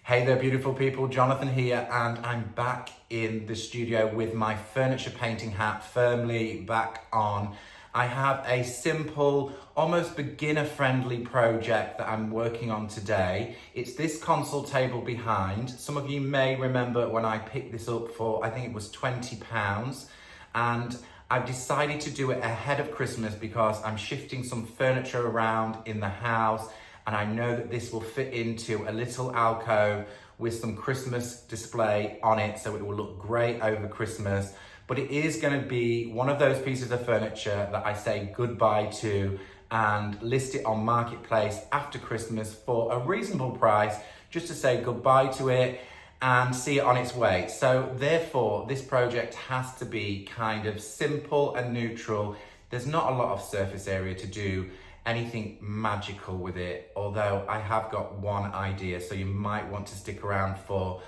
Hey there, beautiful people, Jonathan here, and I'm back in the studio with my furniture painting hat firmly back on. I have a simple, almost beginner-friendly project that I'm working on today. It's this console table behind. Some of you may remember when I picked this up for, I think it was £20, and I've decided to do it ahead of Christmas because I'm shifting some furniture around in the house, and I know that this will fit into a little alcove with some Christmas display on it, so it will look great over Christmas. But it is going to be one of those pieces of furniture that I say goodbye to and list it on Marketplace after Christmas for a reasonable price, just to say goodbye to it and see it on its way. So therefore, this project has to be kind of simple and neutral. There's not a lot of surface area to do anything magical with it, although I have got one idea, so you might want to stick around for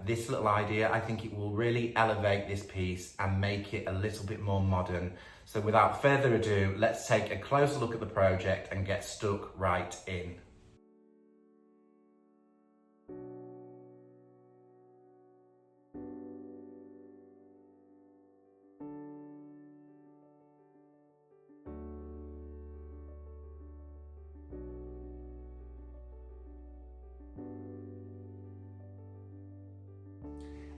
this little idea. I think it will really elevate this piece and make it a little bit more modern. So without further ado, let's take a closer look at the project and get stuck right in.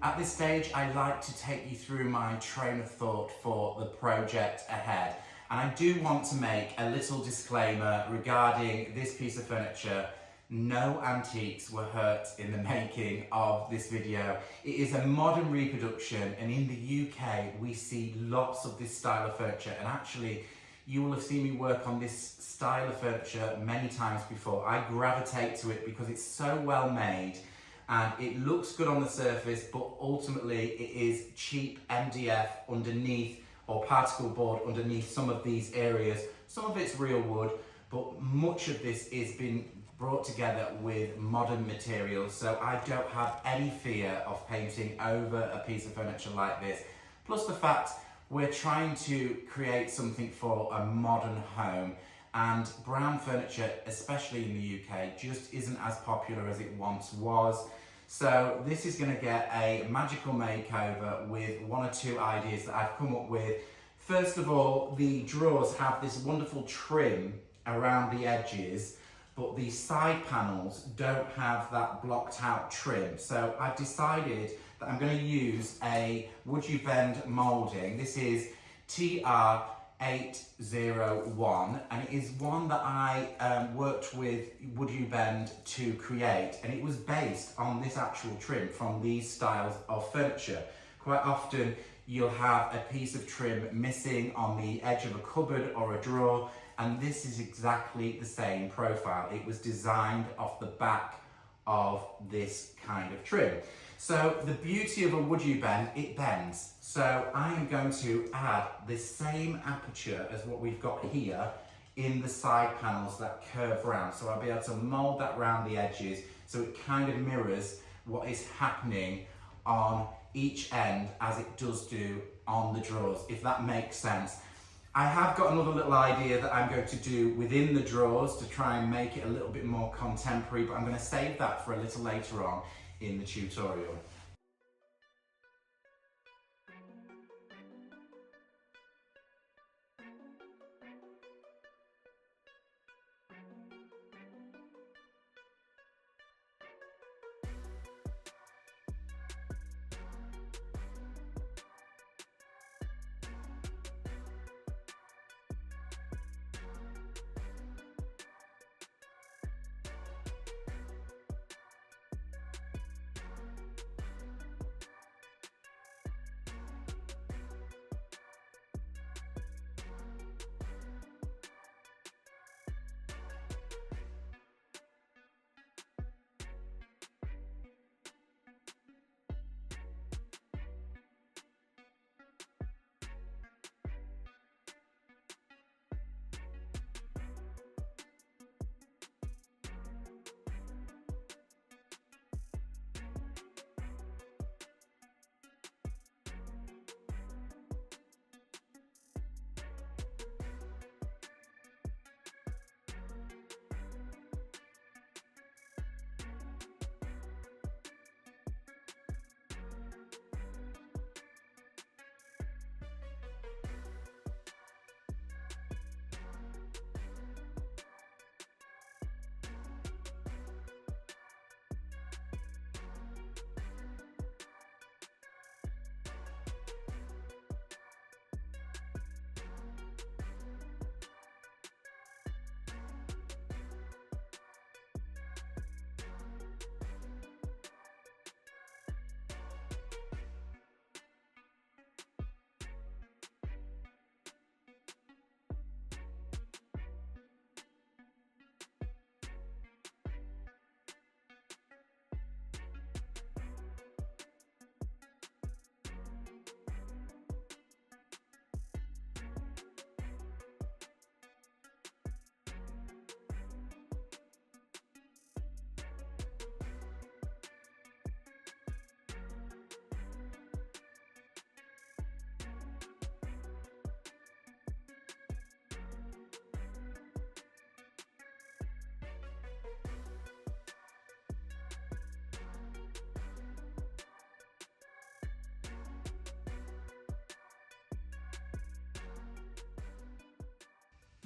At this stage, I like to take you through my train of thought for the project ahead. And I do want to make a little disclaimer regarding this piece of furniture. No antiques were hurt in the making of this video. It is a modern reproduction, and in the UK, we see lots of this style of furniture. And actually, you will have seen me work on this style of furniture many times before. I gravitate to it because it's so well made. And it looks good on the surface, but ultimately it is cheap MDF underneath, or particle board underneath some of these areas. Some of it's real wood, but much of this is being brought together with modern materials. So I don't have any fear of painting over a piece of furniture like this. Plus the fact we're trying to create something for a modern home. And brown furniture, especially in the UK, just isn't as popular as it once was. So this is going to get a magical makeover with one or two ideas that I've come up with. First of all, the drawers have this wonderful trim around the edges, but the side panels don't have that blocked out trim. So I've decided that I'm going to use a Would You Bend moulding. This is TR801, and it is one that I worked with Would You Bend to create, and it was based on this actual trim from these styles of furniture. Quite often you'll have a piece of trim missing on the edge of a cupboard or a drawer, and this is exactly the same profile. It was designed off the back of this kind of trim. So the beauty of a Would You Bend, it bends. So I am going to add the same aperture as what we've got here in the side panels that curve round. So I'll be able to mold that round the edges so it kind of mirrors what is happening on each end as it does do on the drawers, if that makes sense. I have got another little idea that I'm going to do within the drawers to try and make it a little bit more contemporary, but I'm going to save that for a little later on in the tutorial.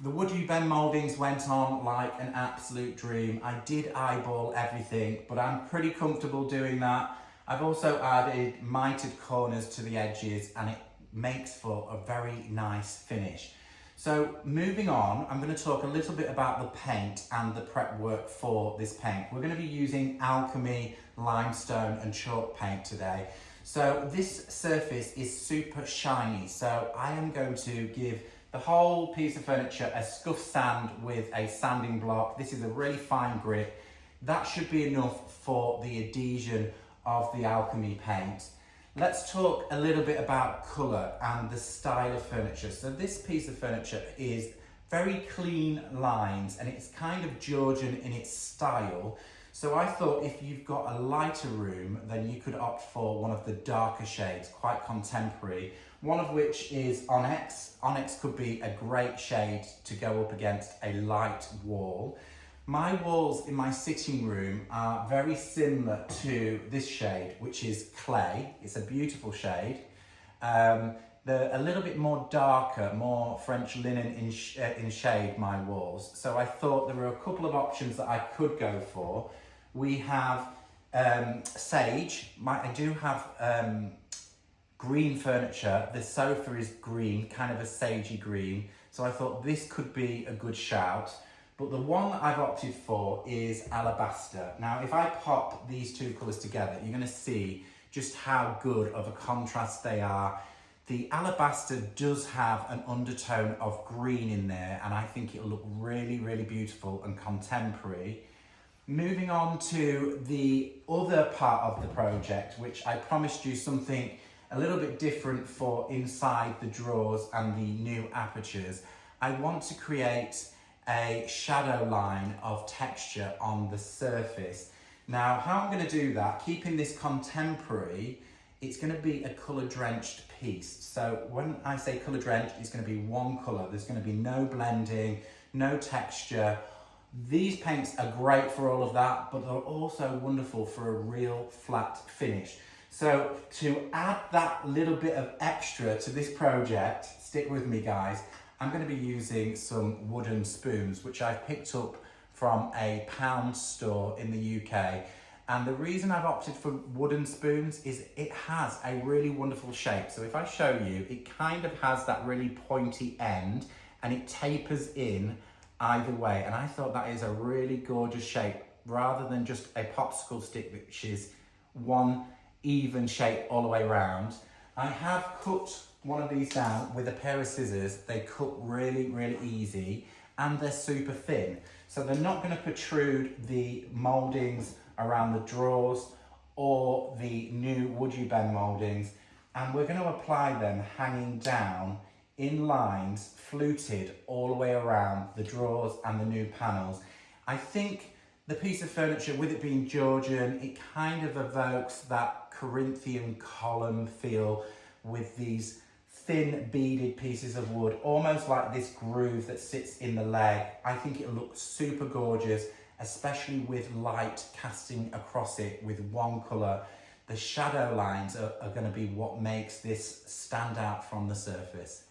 The wood you bend mouldings went on like an absolute dream. I did eyeball everything, but I'm pretty comfortable doing that. I've also added mitered corners to the edges and it makes for a very nice finish. So moving on, I'm going to talk a little bit about the paint and the prep work for this paint. We're going to be using Alchemy limestone and chalk paint today. So this surface is super shiny, so I am going to give the whole piece of furniture a scuff sand with a sanding block. This is a really fine grit. That should be enough for the adhesion of the Alchemy paint. Let's talk a little bit about colour and the style of furniture. So this piece of furniture is very clean lines and it's kind of Georgian in its style. So I thought if you've got a lighter room, then you could opt for one of the darker shades, quite contemporary, one of which is Onyx. Onyx could be a great shade to go up against a light wall. My walls in my sitting room are very similar to this shade, which is clay. It's a beautiful shade. They're a little bit more darker, more French linen in shade, my walls. So I thought there were a couple of options that I could go for. We have sage. I do have green furniture. The sofa is green, kind of a sagey green. So I thought this could be a good shout. But the one that I've opted for is alabaster. Now, if I pop these two colours together, you're going to see just how good of a contrast they are. The alabaster does have an undertone of green in there, and I think it'll look really, really beautiful and contemporary. Moving on to the other part of the project, which I promised you something a little bit different for inside the drawers and the new apertures. I want to create a shadow line of texture on the surface. Now, how I'm going to do that, keeping this contemporary, it's going to be a colour drenched piece. So when I say colour drenched, it's going to be one colour. There's going to be no blending, no texture. These paints are great for all of that, but they're also wonderful for a real flat finish. So to add that little bit of extra to this project, stick with me guys, I'm going to be using some wooden spoons, which I've picked up from a pound store in the UK. And the reason I've opted for wooden spoons is it has a really wonderful shape. So if I show you, it kind of has that really pointy end and it tapers in either way. And I thought that is a really gorgeous shape rather than just a popsicle stick, which is one even shape all the way around. I have cut one of these down with a pair of scissors. They cut really, really easy and they're super thin. So they're not going to protrude the mouldings around the drawers or the new wood you bend mouldings. And we're going to apply them hanging down in lines, fluted all the way around the drawers and the new panels. I think the piece of furniture, with it being Georgian, it kind of evokes that Corinthian column feel with these thin beaded pieces of wood, almost like this groove that sits in the leg. I think it looks super gorgeous, especially with light casting across it with one colour. The shadow lines are going to be what makes this stand out from the surface.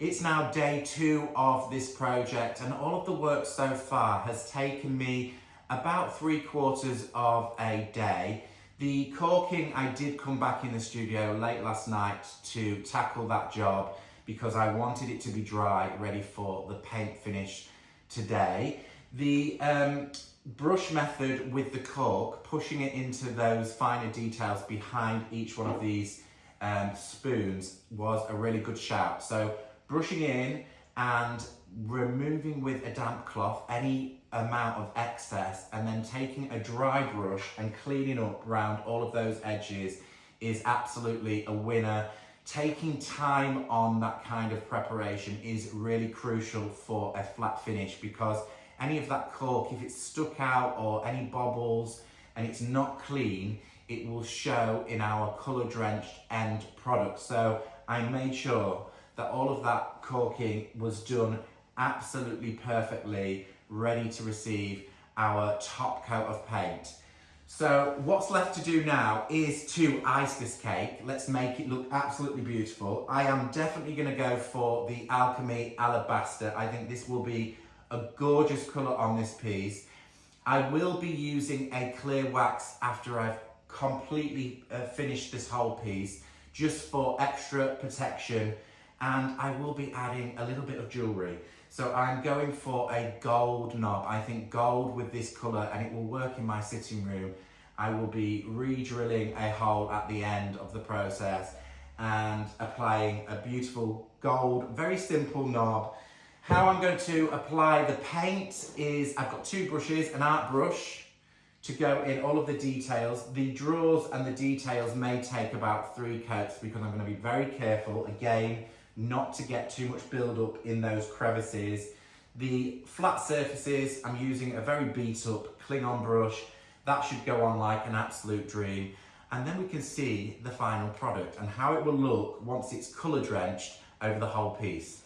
It's now day 2 of this project, and all of the work so far has taken me about 3/4 of a day. The caulking, I did come back in the studio late last night to tackle that job because I wanted it to be dry, ready for the paint finish today. The brush method with the caulk, pushing it into those finer details behind each one of these spoons, was a really good shout. So brushing in and removing with a damp cloth any amount of excess, and then taking a dry brush and cleaning up around all of those edges is absolutely a winner. Taking time on that kind of preparation is really crucial for a flat finish, because any of that caulk, if it's stuck out or any bobbles and it's not clean, it will show in our colour drenched end product. So I made sure that all of that caulking was done absolutely perfectly, ready to receive our top coat of paint. So what's left to do now is to ice this cake. Let's make it look absolutely beautiful. I am definitely going to go for the Alchemy Alabaster. I think this will be a gorgeous colour on this piece. I will be using a clear wax after I've completely finished this whole piece, just for extra protection, and I will be adding a little bit of jewellery. So I'm going for a gold knob. I think gold with this colour, and it will work in my sitting room. I will be re-drilling a hole at the end of the process and applying a beautiful gold, very simple knob. How I'm going to apply the paint is, I've got 2 brushes, an art brush to go in all of the details. The drawers and the details may take about 3 coats, because I'm going to be very careful, again, not to get too much build up in those crevices. The flat surfaces, I'm using a very beat up Klingon brush. That should go on like an absolute dream. And then we can see the final product and how it will look once it's colour drenched over the whole piece.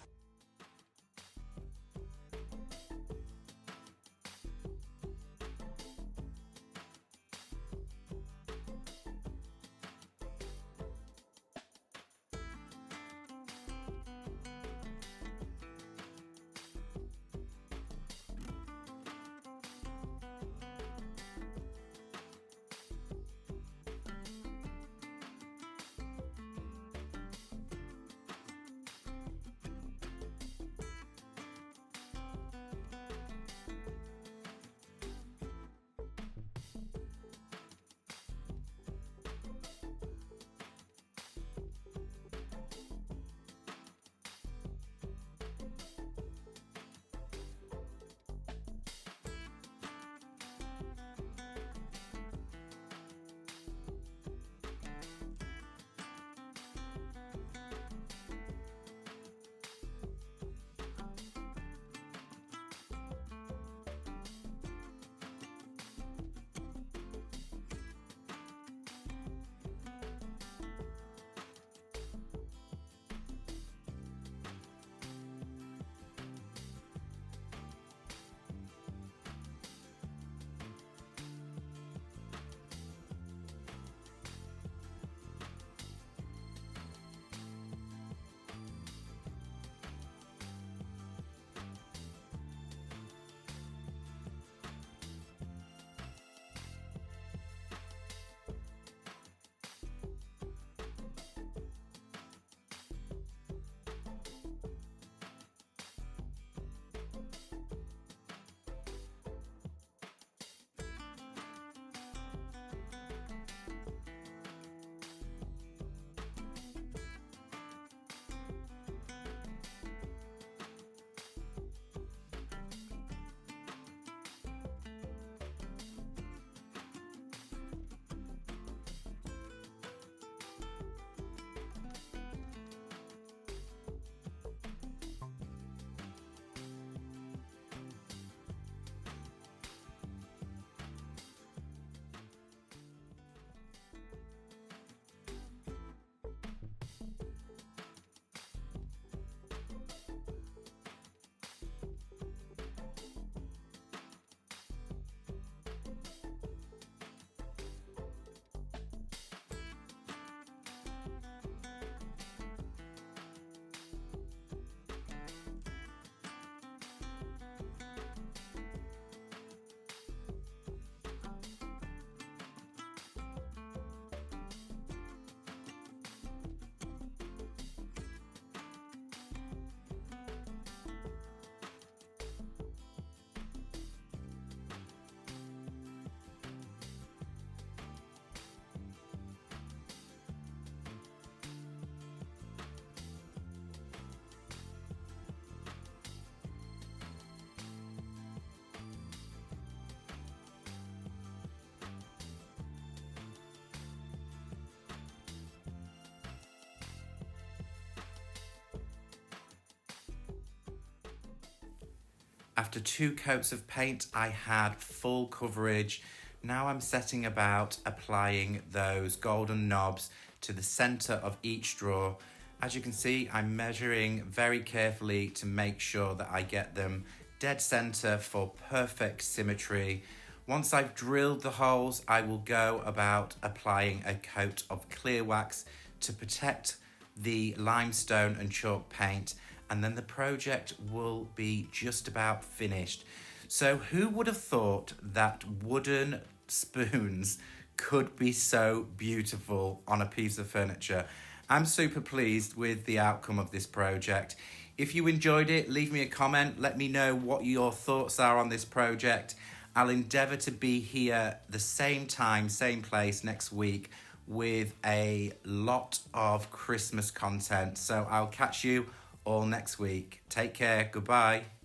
After 2 coats of paint, I had full coverage. Now I'm setting about applying those golden knobs to the center of each drawer. As you can see, I'm measuring very carefully to make sure that I get them dead center for perfect symmetry. Once I've drilled the holes, I will go about applying a coat of clear wax to protect the limestone and chalk paint, and then the project will be just about finished. So who would have thought that wooden spoons could be so beautiful on a piece of furniture? I'm super pleased with the outcome of this project. If you enjoyed it, leave me a comment. Let me know what your thoughts are on this project. I'll endeavour to be here the same time, same place next week with a lot of Christmas content. So I'll catch you all next week. Take care. Goodbye.